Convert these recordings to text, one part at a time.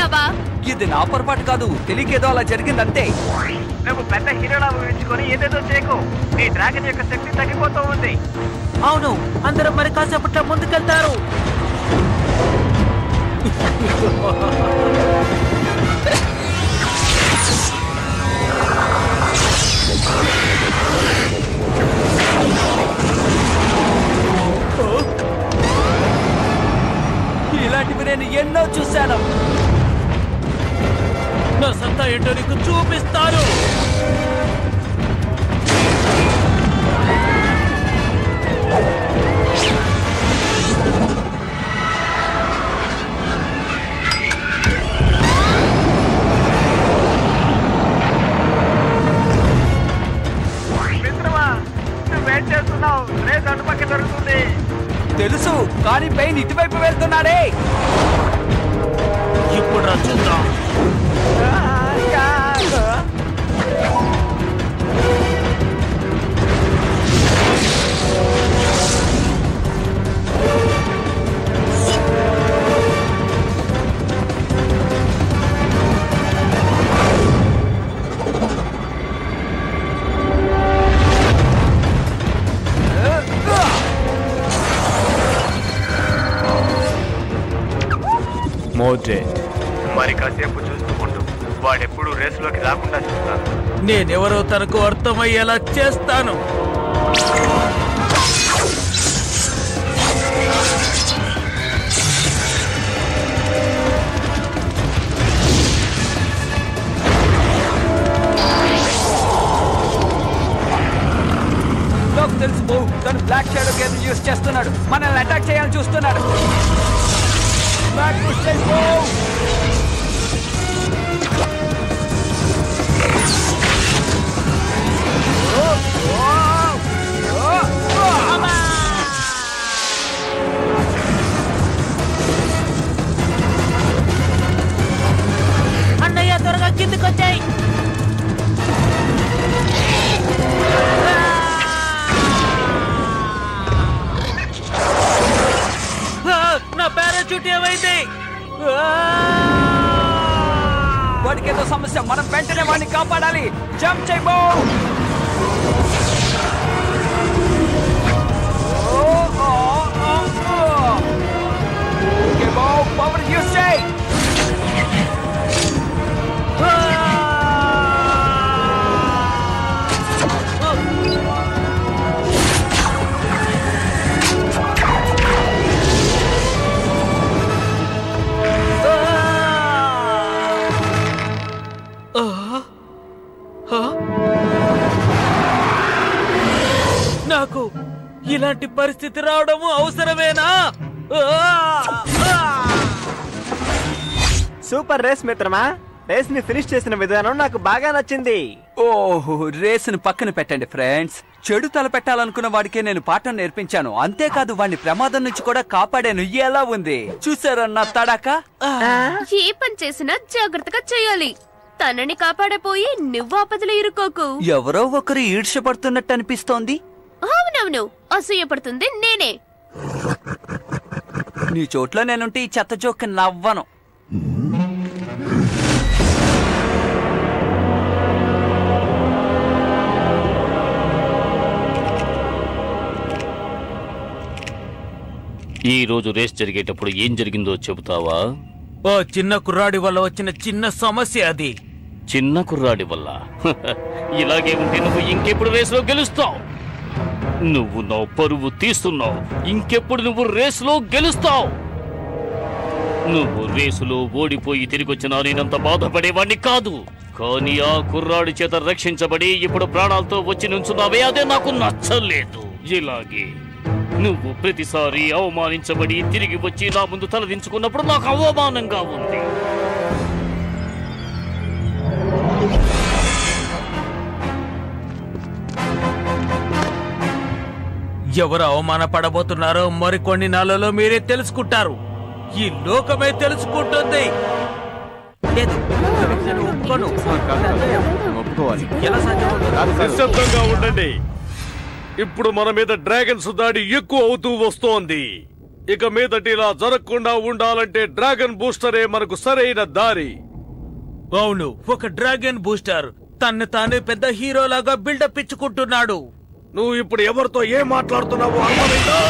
అనుకున్నావా? ఇది నా పొరపాటు కాదు, తెలియకేదో అలా జరిగిందంతే. నువ్వు పెద్ద హీరోలా ఊహించుకొని ఏదేదో చేయకు. నీ డ్రాగన్ యొక్క శక్తి తగ్గిపోతూ ఉంది. అవును, అందరం మరి కాసేపట్లో ముందుకెళ్తారు. ఇలాంటివి నేను ఎన్నో చూశాను. నా సత్తా ఏంటో నీకు చూపిస్తాను. మిత్రమా, నువ్వేం చేస్తున్నావు? రేస్ అటుపక్క జరుగుతుంది. తెలుసు, కానీ పెయిన్ ఇటువైపు వెళ్తున్నాడే. ఇప్పుడు రా చూద్దాం. మరి కాసేపు చూసుకుంటూ వాడెప్పుడు రేసులోకి రాకుండా చూస్తాను. నేనెవరో తనకు అర్థమయ్యేలా చేస్తాను. నాకు తెలుసు బో, తను బ్లాక్ షాడో గేమ్ యూస్ చేస్తున్నాడు. మనల్ని అటాక్ చేయాలని చూస్తున్నాడు. బ్లాక్ పుష్ చేయి బో. అన్నయ్య త్వరగా కిందకొచ్చాయి. నా పారాచూట్ ఏమైంది? వాడికి ఏదో సమస్య, మనం వెంటనే వాడిని కాపాడాలి. జంప్ చేయి బో. ఓకే బో, పవర్ యూస్ చేయి. నాకు ఇలాంటి పరిస్థితి రావడము అవసరమేనా? సూపర్ రేస్ మిత్రమా. రేస్ ని ఫినిష్ చేసిన విధానం నాకు బాగా నచ్చింది. ఓహో, రేసును పక్కన పెట్టండి ఫ్రెండ్స్. చెడు తల పెట్టాలనుకున్న వాడికే నేను పాఠం నేర్పించాను. అంతేకాదు, వాడిని ప్రమాదం నుంచి కూడా కాపాడాను. ఎలా ఉంది చూసారన్నా తడాక? ఏ పని చేసినా జాగ్రత్తగా చేయాలి. తనని కాపాడపోయి నువ్వు ఆపదలో ఇరుకోకు. ఎవరో ఒకరు ఈడ్చపడుతున్నట్టు అనిపిస్తోంది. అవునవును, అసూయపడుతుంది నేనే. నీ చోట్ల నేనుంటే ఈ చెత్త జోక్ నవ్వను. ఈ రోజు రేస్ జరిగేటప్పుడు ఏం జరిగిందో చెబుతావా? ఓ చిన్న కుర్రాడి వల్ల వచ్చిన చిన్న సమస్య అది. చిన్న కుర్రాడి వల్ల? ఇలాగే ఉంటే నువ్వు ఇంకెప్పుడు రేసులో గెలుస్తావు? నువ్వు నా పరువు తీస్తున్నావు. ఇంకెప్పుడు నువ్వు రేసులో గెలుస్తావు? నువ్వు రేసులో ఓడిపోయి తిరిగొచ్చినా నేనంత బాధపడేవాణ్ణి కాదు. కానీ ఆ కుర్రాడి చేత రక్షించబడి ఇప్పుడు ప్రాణాలతో వచ్చి నుంచున్నావే, అదే నాకు నచ్చలేదు. ఇలాగే నువ్వు ప్రతిసారి అవమానించబడి తిరిగి వచ్చి నా ముందు తలదించుకున్నప్పుడు నాకు అవమానంగా ఉంది. ఎవరు అవమానపడబోతున్నారో మరికొన్ని నెలల్లో మీరే తెలుసుకుంటారు. ఈ లోకమే తెలుసుకుంటుంది. లేదు, నేను ఒప్పుకోను. ఎలా సాధ్యమవుతుంది? నిశ్శబ్దంగా ఉండండి. ఇప్పుడు మన మీద డ్రాగన్స్ దాడి ఎక్కువ అవుతూ వస్తోంది. ఇక మీదటి ఇలా జరగకుండా ఉండాలంటే డ్రాగన్ బూస్టరే మనకు సరైన దారి. అవును, ఒక డ్రాగన్ బూస్టర్ తన్ను తానే పెద్ద హీరోలాగా బిల్డప్ ఇచ్చుకుంటున్నాడు. నువ్వు ఇప్పుడు ఎవరితో ఏం మాట్లాడుతున్నావో అర్థమైందా?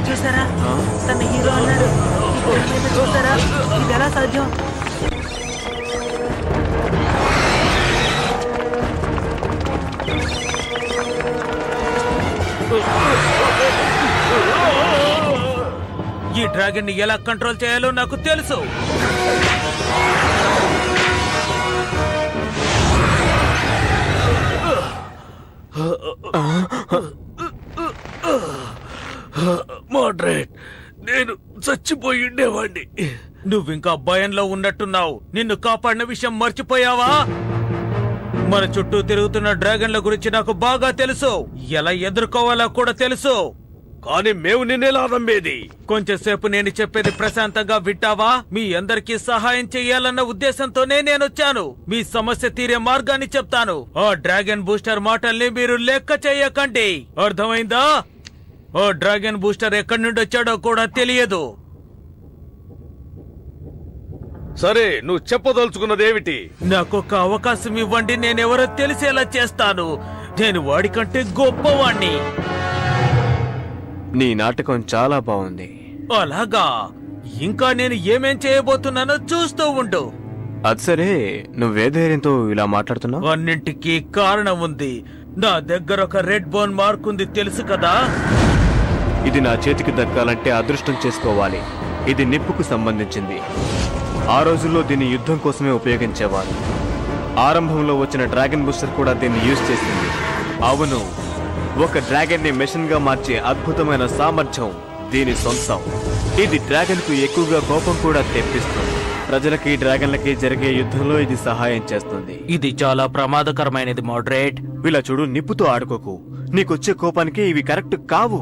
చూసారా తన హీరో అన్నాడు. చూసారా ఇది ఎలా సాధ్యం? ఈ డ్రాగన్ ని ఎలా కంట్రోల్ చేయాలో నాకు తెలుసు. మోడ్రేట్, నేను చచ్చిపోయి ఉండేవాడిని. నువ్వింకా భయంలో ఉన్నట్టున్నావు. నిన్ను కాపాడిన విషయం మర్చిపోయావా? మన చుట్టూ తిరుగుతున్న డ్రాగన్ల గురించి నాకు బాగా తెలుసు. ఎలా ఎదుర్కోవాలో కూడా తెలుసు. కానీ మేము నిన్నెలా నమ్మేది? కొంచెం సేపు నేను చెప్పేది ప్రశాంతంగా వింటావా? మీ అందరికీ సహాయం చెయ్యాలన్న ఉద్దేశంతోనే నేనొచ్చాను. మీ సమస్య తీరే మార్గాన్ని చెప్తాను. ఆ డ్రాగన్ బూస్టర్ మాటల్ని మీరు లెక్క చేయకండి, అర్థమైందా? ఓ డ్రాగన్ బూస్టర్ ఎక్కడి నుండి వచ్చాడో కూడా తెలియదు. సరే, నువ్వు చెప్పదలుచుకున్నదేమిటి? నాకొక అవకాశం ఇవ్వండి, నేనెవరో తెలిసేలా చేస్తాను. నేను వాడికంటే గొప్పవాణ్ణి. నీ నాటకం చాలా బాగుంది. అలాగా? ఇంకా నేను ఏమేం చేయబోతున్నానో చూస్తూ ఉండు. అది సరే, నువ్వే ధైర్యంతో ఇలా మాట్లాడుతున్నావు? అన్నింటికీ కారణం ఉంది. నా దగ్గర ఒక రెడ్ బోన్ మార్క్ ఉంది, తెలుసు కదా? ఇది నా చేతికి దక్కాలంటే అదృష్టం చేసుకోవాలి. ఇది నిప్పుకు సంబంధించింది. ఆ రోజుల్లో దీన్ని యుద్ధం కోసమే ఉపయోగించేవారు. ఆరంభంలో వచ్చిన డ్రాగన్ బూస్టర్ కూడా దీన్ని యూజ్ చేసింది. అవును, ఒక డ్రాగన్ ని మెషిన్ గా మార్చే అద్భుతమైన సామర్థ్యం దీని సొంతం. ఇది డ్రాగన్ కు ఎక్కువగా కోపం కూడా తెప్పిస్తుంది. ప్రజలకి డ్రాగన్లకి జరిగే యుద్ధంలో ఇది సహాయం చేస్తుంది. ఇది చాలా ప్రమాదకరమైనది మోడరేట్. ఇలా చూడు, నిప్పుతో ఆడుకోకు. నీకొచ్చే కోపానికి ఇవి కరెక్ట్ కావు.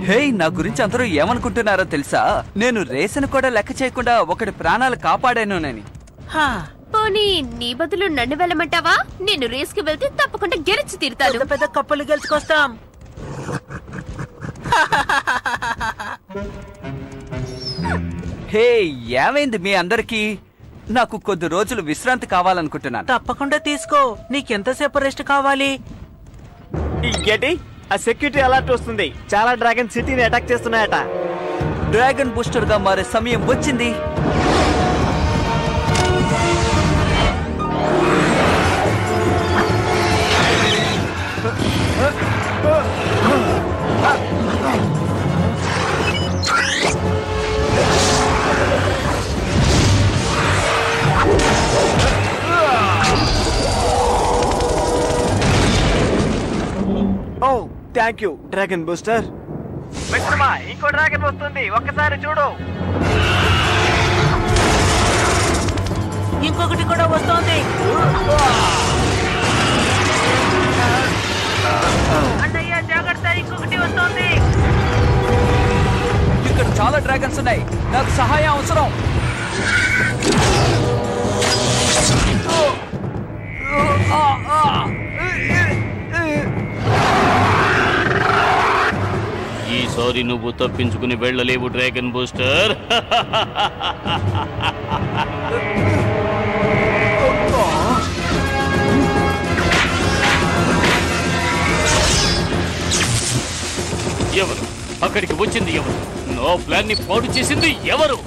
హే, నా గురించి అందరూ ఏమనుకుంటున్నారో తెలుసా? నేను రేసును కూడా లెక్క చేయకుండా ఒకటి ప్రాణాలు కాపాడానునని. హా, పోనీ నీ బదులు నన్ను వెళ్ళమంటావా? నేను రేస్ కి వెళ్తే తప్పకుండా గెలిచి తీరుతాను. పెద్ద పెద్ద కప్పులు గెలుచుకొస్తాం. హే, ఏమైంది మీ అందరికీ? నాకు కొద్ది రోజులు విశ్రాంతి కావాలనుకుంటున్నాను. తప్పకుండా తీసుకో. నీకెంతసేపు రెస్ట్ కావాలి? ఇంకేంటి? ఆ సెక్యూరిటీ అలర్ట్ వస్తుంది. చాలా డ్రాగన్ సిటీని అటాక్ చేస్తున్నాయట. డ్రాగన్ బూస్టర్ గా మారే సమయం వచ్చింది. ఓ, థ్యాంక్ యూ డ్రాగన్ బూస్టర్. మిత్రమా, ఇంకో డ్రాగన్ వస్తుంది, ఒక్కసారి చూడు. ఇంకొకటి కూడా వస్తోంది. అన్నయ్య జాగ్రత్త, ఇంకొకటి వస్తోంది. ఇక్కడ చాలా డ్రాగన్స్ ఉన్నాయి, నాకు సహాయం అవసరం. ఈసారి నువ్వు తప్పించుకుని వెళ్ళలేవు డ్రాగన్ బూస్టర్. ఎవరు అక్కడికి వచ్చింది? ఎవరు నా ప్లాన్ ని పాడు చేసింది? ఎవరు?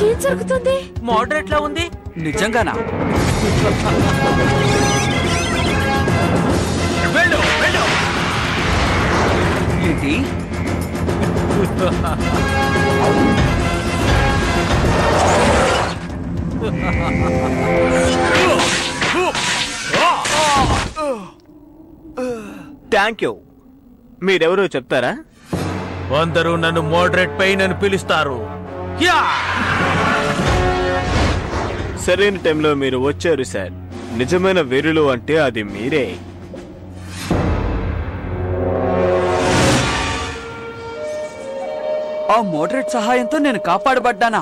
ఏం జరుగుతుంది? మోడరేట్ లా ఉంది. నిజంగానా? వెళ్ళు, వెళ్ళు. ఏంటి? Thank you. మీరెవరో చెప్తారా? అందరూ నన్ను మోడరేట్ పెయిన్ అని పిలుస్తారు. యా! సరైన టైంలో మీరు వచ్చారు సార్. నిజమైన వీరులు అంటే అది మీరే. ఆ మోడరేట్ సహాయంతో నేను కాపాడబడ్డానా?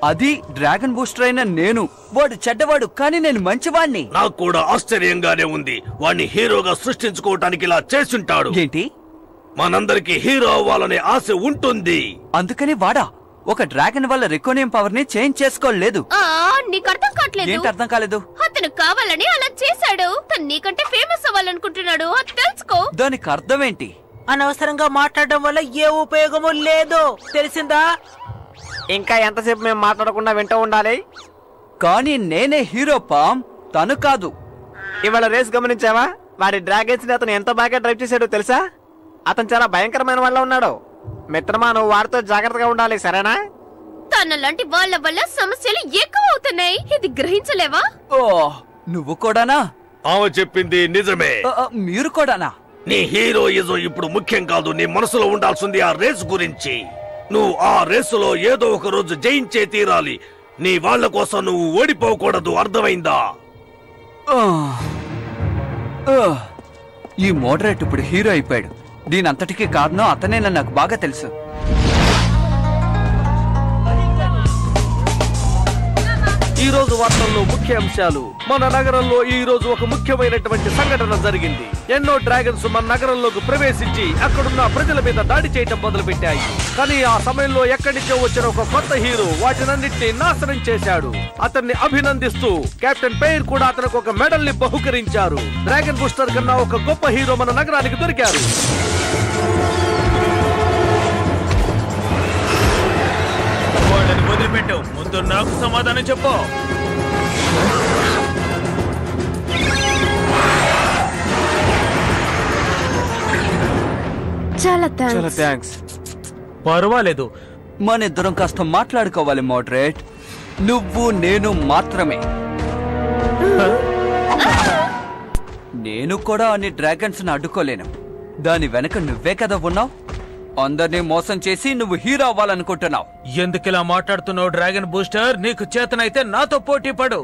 అది డ్రాగన్ బూస్టర్ అయిన నేను. వాడు చెడ్డవాడు, కానీ నేను మంచివాణ్ణి. నాకు కూడా ఆశ్చర్యంగానే ఉంది. వాణ్ణి హీరోగా సృష్టించుకోవటానికి ఇలా చేసుంటాడు. ఏంటి? మనందరికి హీరో అవ్వాలనే ఆశ ఉంటుంది. అందుకని వాడా ఒక డ్రాగన్ వల్ల రెకోనియం పవర్ ని చేంజ్ చేసుకోలేదు. నీకు అర్థం కావట్లేదు. ఏంటి అర్థం కాలేదు? అతను కావాలని అలా చేశాడు. తను నీకంటే ఫేమస్ అవ్వాలనుకుంటున్నాడు, అది తెలుసుకో. దానికి అర్థం ఏంటి? అనవసరంగా మాట్లాడడం వల్ల ఏ ఉపయోగము లేదు, తెలిసిందా? ఇంకా ఎంతసేపు మేము మాట్లాడకుండా వింటూ ఉండాలి? కానీ నేనే హీరో పామ్, తను కాదు. ఇవాళ రేస్ గమనించావా? వాడి డ్రాగన్స్ ని అతను ఎంతో బాగా డ్రైవ్ చేశాడో తెలుసా? అతను చాలా భయంకరమైన వాళ్ళ ఉన్నాడు. మిత్రమా, నువ్వు వాడితో జాగ్రత్తగా ఉండాలి, సరేనా? తనలాంటి వాళ్ళ వల్ల సమస్యలు ఎక్కువ అవుతున్నాయి. ఇది గ్రహించలేవా? ఓ, నువ్వు కూడానా? ఆమె చెప్పింది నిజమే. మీరు కూడానా? నీ హీరోయిజం ఇప్పుడు ముఖ్యం కాదు. నీ మనసులో ఉండాల్సింది ఆ రేస్ గురించి. నువ్వు ఆ రేసులో ఏదో ఒక రోజు జయించే తీరాలి. నీ వాళ్ళ కోసం నువ్వు ఓడిపోకూడదు, అర్థమైందా? ఈ మోడరేట్ ఇప్పుడు హీరో అయిపోయాడు. దీనంతటికీ కారణం అతనేనని నాకు బాగా తెలుసు. ఈ రోజు వార్తల్లో ముఖ్య అంశాలు. మన నగరంలో ఈ రోజు ఒక ముఖ్యమైనటువంటి సంఘటన జరిగింది. ఎన్నో డ్రాగన్స్ మన నగరంలోకి ప్రవేశించి అక్కడున్న ప్రజల మీద దాడి చేయటం మొదలు పెట్టాయి. కానీ ఆ సమయంలో ఎక్కడి నుంచో వచ్చిన ఒక కొత్త హీరో వాటినన్నింటినీ నాశనం చేశాడు. అతన్ని అభినందిస్తూ కెప్టెన్ పేర్ కూడా అతనికి ఒక మెడల్ ని బహుకరించారు. డ్రాగన్ బూస్టర్ కన్నా ఒక గొప్ప హీరో మన నగరానికి దొరికారు. వాళ్ళని వదిలిపెట్టు, ముందు నాకు సమాధానం చెప్పు. చాలా చాలా థ్యాంక్స్. పర్వాలేదు. మన ఇద్దరం కాస్త మాట్లాడుకోవాలి మోడరేట్. నువ్వు నేను మాత్రమే. నేను కూడా అన్ని డ్రాగన్స్ ని అడ్డుకోలేను. దాని వెనక నువ్వే కదా ఉన్నావు. అందరినీ మోసం చేసి నువ్వు హీరో అవ్వాలనుకుంటున్నావు. ఎందుకిలా మాట్లాడుతున్నావు డ్రాగన్ బూస్టర్? నీకు చేతనైతే నాతో పోటీ పడు.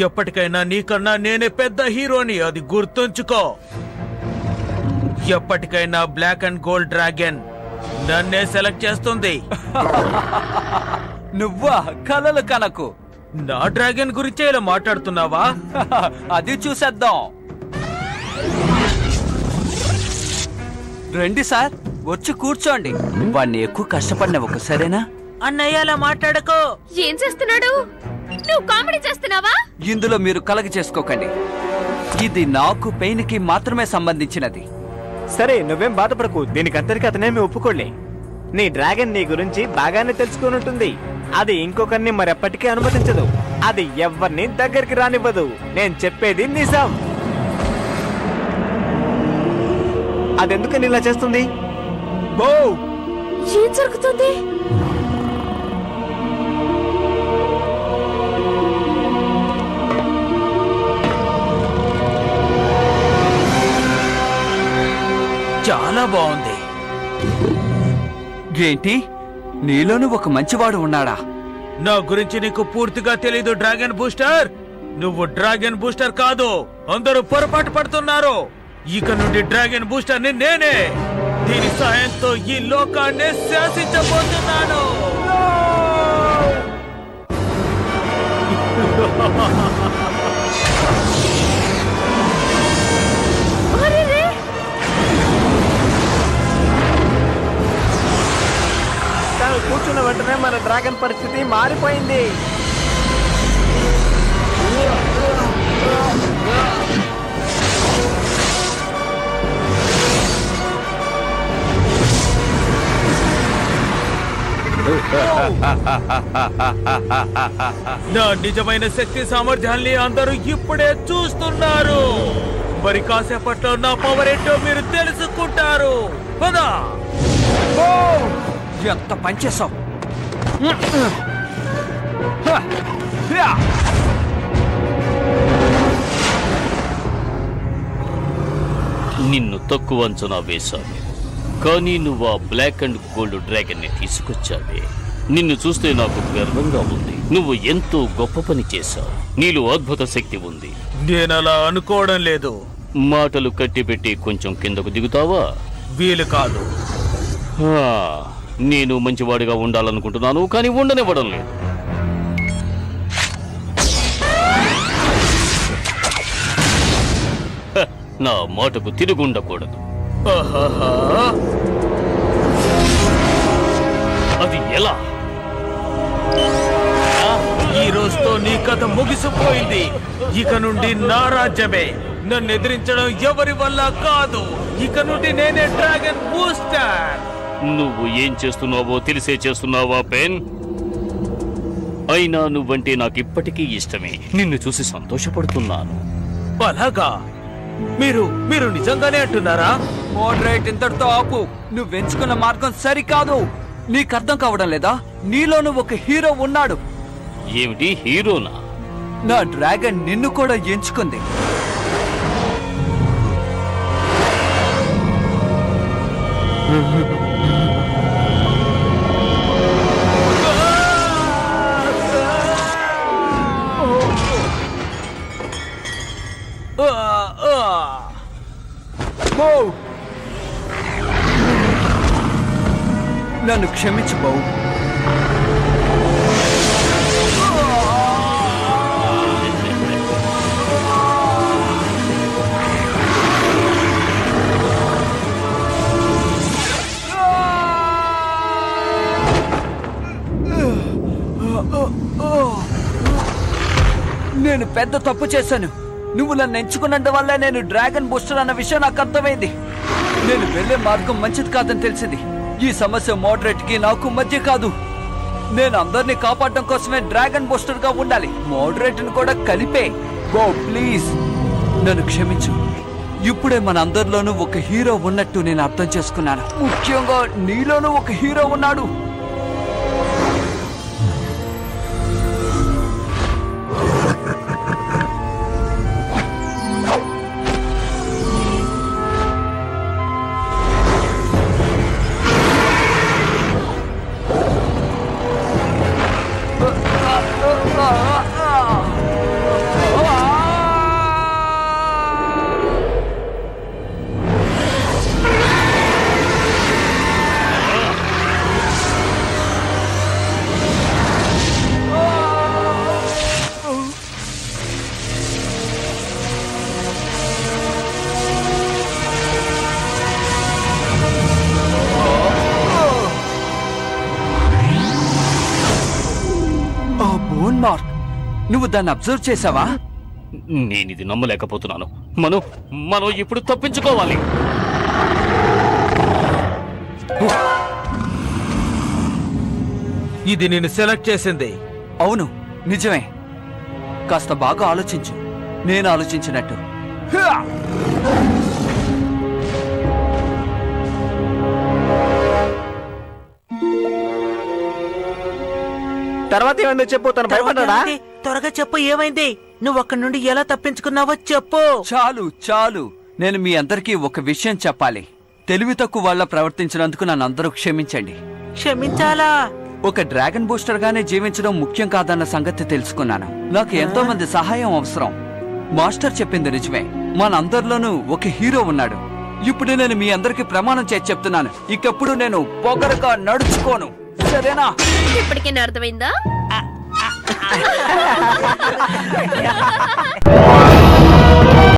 ఎప్పటికైనా నీకన్నా నేనే పెద్ద హీరోని, అది గుర్తుంచుకో. ఎప్పటికైనా బ్లాక్ అండ్ గోల్డ్ డ్రాగన్ నన్నే సెలెక్ట్ చేస్తుంది. నువ్వా? కలలు కనకు. నా డ్రాగన్ గురించే ఇలా మాట్లాడుతున్నావా? అది చూసేద్దాం. రండి సార్, వచ్చి కూర్చోండి. వాణ్ణి ఎక్కువ కష్టపడినవ్వకు, సరేనా? అన్నయ్య అలా మాట్లాడకో. ఏం చేస్తున్నాడు? నువ్వు కామెడీ చేస్తున్నావా? ఇందులో మీరు కలగ చేసుకోకండి. ఇది నాకు పెయిన్ కి మాత్రమే సంబంధించినది. సరే, నువ్వేం బాధపడకు. దీనికంతటికి అతనేమి ఒప్పుకోలే. నీ డ్రాగన్ నీ గురించి బాగానే తెలుసుకుని ఉంటుంది. అది ఇంకొకరిని మరెప్పటికీ అనుమతించదు. అది ఎవరిని దగ్గరికి రానివ్వదు. నేను చెప్పేది నిజం. అదెందుకని ఇలా చేస్తుంది? ఏం జరుగుతుంది? చాలా బాగుంది. ఏంటి? నీలోను ఒక మంచివాడు ఉన్నాడా? నా గురించి నీకు పూర్తిగా తెలీదు డ్రాగన్ బూస్టర్. నువ్వు డ్రాగన్ బూస్టర్ కాదు, అందరూ పొరపాటు పడుతున్నారు. ఇక నుండి డ్రాగన్ బూస్టర్ ని నేనే. దీని సాయంతో ఈ లోకాన్ని శాసించబోతున్నాను. తను కూర్చున్న వెంటనే మన డ్రాగన్ పరిస్థితి మారిపోయింది. నా నిజమైన శక్తి సామర్థ్యాల్ని అందరూ ఇప్పుడే చూస్తున్నారు. మరి కాసేపట్లో నా పవర్ ఏంటో మీరు తెలుసుకుంటారు. పదా ఎంత పనిచేసావు! నిన్ను తక్కువ అంచనా వేశాను, కానీ నువ్వు ఆ బ్లాక్ అండ్ గోల్డ్ డ్రాగన్ ని తీసుకొచ్చావే. నిన్ను చూస్తే నాకు గర్వంగా ఉంది. నువ్వు ఎంతో గొప్ప పని చేశావు. నీలో అద్భుత శక్తి ఉంది. నేనలా అనుకోవడం లేదు. మాటలు కట్టిపెట్టి కొంచెం కిందకు దిగుతావా? వీలు కాదు. నేను మంచివాడిగా ఉండాలనుకుంటున్నాను, కానీ ఉండనివ్వడం లేదు. హ, నా మాటకు తిరుగుండకూడదు. అది ఎలా? ఈ రోజుతో నీ కథ ముగిసిపోయింది. ఇక నుండి నా రాజ్యమే. నన్ను ఎదిరించడం ఎవరి వల్ల కాదు. ఇక నుండి నేనే డ్రాగన్ బూస్టర్. నువ్వు ఏం చేస్తున్నావో తెలిసే చేస్తున్నావా పెన్? అయినా నువ్వంటే నాకు ఇప్పటికీ ఇష్టమే. నిన్ను చూసి సంతోషపడుతున్నాను. అలాగా? మీరు నిజంగానే అంటున్నారా? మోడరేట్ ఇంతటితో ఆపు. నువ్వు ఎంచుకున్న మార్గం సరికాదు. నీకు అర్థం కావడం లేదా? నీలోను ఒక హీరో ఉన్నాడు. ఏమిటి, హీరోనా? నా డ్రాగన్ నిన్ను కూడా ఎంచుకుంది. బౌ! నన్ను క్షమించు బౌ. నేను పెద్ద తప్పు చేశాను. నువ్వు నన్ను ఎంచుకున్నందు వల్ల నేను డ్రాగన్ బూస్టర్ అన్న విషయం నాకు అర్థమైంది. నేను వెళ్లే మార్గం మంచిది కాదని తెలిసింది. ఈ సమస్య మోడరేట్ కి నాకు మధ్య కాదు. నేను అందరినీ కాపాడడం కోసమే డ్రాగన్ బూస్టర్ గా ఉండాలి. మోడరేట్ ని కూడా కలిపే. గో ప్లీజ్, నన్ను క్షమించు. ఇప్పుడే మన అందరిలోనూ ఒక హీరో ఉన్నట్టు నేను అర్థం చేసుకున్నాను. ముఖ్యంగా నీలోనూ ఒక హీరో ఉన్నాడు. బోన్ మార్క్, నువ్వు దాన్ని అబ్జర్వ్ చేసావా? నేనిది నమ్మలేకపోతున్నాను. మనం ఇప్పుడు తప్పించుకోవాలి. ఇది నేను సెలెక్ట్ చేసింది. అవును, నిజమే. కాస్త బాగా ఆలోచించు. నేను ఆలోచించినట్టు. తర్వాత ఏమైందో చెప్పు. తను భయపడ్డా? త్వరగా చెప్పు, ఏమైంది? నువ్వు అక్కడి నుండి ఎలా తప్పించుకున్నావో చెప్పు. చాలు చాలు, నేను మీ అందరికీ ఒక విషయం చెప్పాలి. తెలివి తక్కువ వాళ్ళ ప్రవర్తించినందుకు నన్ను అందరూ క్షమించండి. క్షమించాలా? ఒక డ్రాగన్ బూస్టర్ గానే జీవించడం ముఖ్యం కాదన్న సంగతి తెలుసుకున్నాను. నాకు ఎంతో మంది సహాయం అవసరం. మాస్టర్ చెప్పింది నిజమే. మనందరిలోనూ ఒక హీరో ఉన్నాడు. ఇప్పుడు నేను మీ అందరికి ప్రమాణం చేసి చెప్తున్నాను, ఇకప్పుడు నేను పొగరుగా నడుచుకోను. సరేనా? ఇప్పటికైనా అర్థమైందా?